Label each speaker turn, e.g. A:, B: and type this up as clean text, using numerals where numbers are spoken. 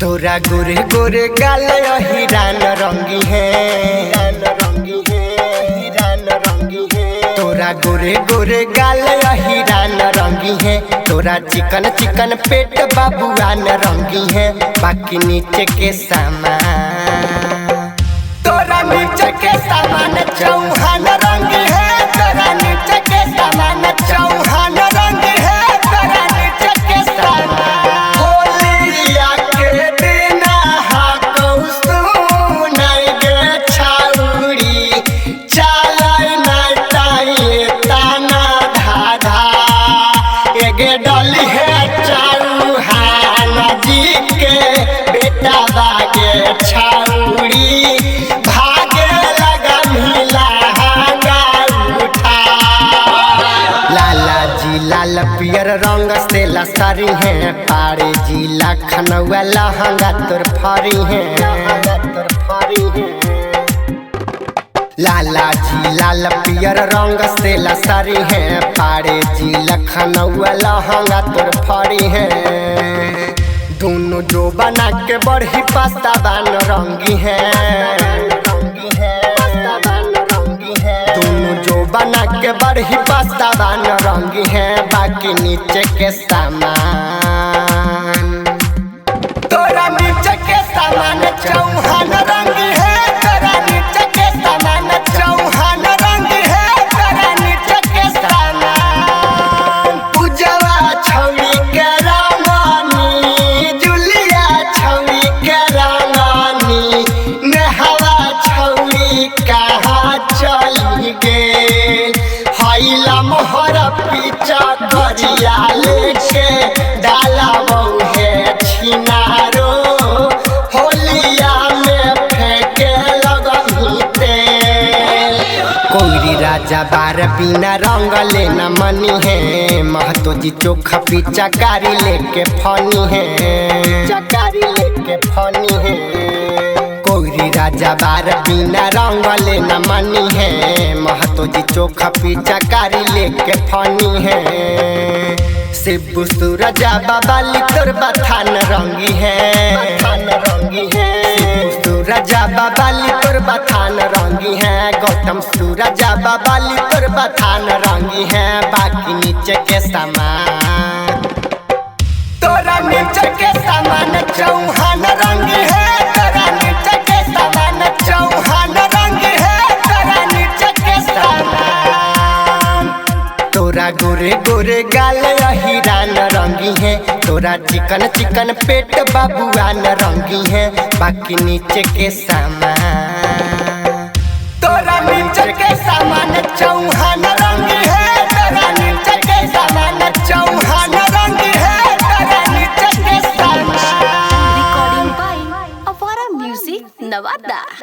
A: तोरा गोरे गोरे गाल हिरान रंगी है, तोरा गोरे गोरे गाल हिरान रंगी है। तोरा चिकन चिकन पेट बाबुआन रंगी है। बाकी नीचे के सामान, तोरा नीचे के सामान चौहान रंगी है। तोरा नीचे के सामान चौहान रंगी है। तोरा नीचे के सामान होलिया के दिन हाकौसुनाई गे छाउरी चालै नाय ताये ताना धाधा एगे डली है चौहान जी के बेटा बागे छाउरी भागे लगा मिला उठा। लाला जी लाल पियर रंग से लसारी है। पारे जी लखनऊ लहंगा तोर फारी है। लाला जी लाल पियर रंग से लसारी है। पारे जी लखनऊ लहंगा तोर फारी है। दोनों जो बना के बढ़ी पास्ता बान रंगी है। दोनों जो बना के बढ़ी पास्ता बान रंगी है। बाकी नीचे के सामान, तोरा नीचे के सामान चौहान रंगी है। तोरा नीचे के सामान चौहान रंगी है। तोरा नीचे के सामान पूजवा छौरी के रंगानी, जुलिया छौरी के रंगानी, नेहवा छौरी कहाँ चली गेल। हैला मोहर पीछा गरिया लेके डाला बहु छिनारो होलिया में फेंके लगही तेल। कोई राजा बार बिना रंग लेना मनी है। महतो जी चोखा पीछा कारी लेके फनी है। चकारी लेके फनी है। कोई राजा बार बिना रंग लेना मनी है। महतो जी चोखा पीछा कारी लेके फनी है। शिबू सूरजा बाबाली तोर बथान रंगी है। शिबू सूरजा बाबाली तोर बथान रंगी है। गौतम सूरजा बाबाली तोर बथान रंगी है। बाकी नीचे के सामान, तोरा नीचे के सामान चौहान रंगी है। तोरा नीचे के सामान चौहान रंगी है। तोरा नीचे के सामान तोरा गोरे गोरे गाल हिरान रंगी है। तोरा चिकन चिकन पेट बाबुआन रंगी है। बाकी नीचे के सामान, तोरा नीचे के सामान चौहान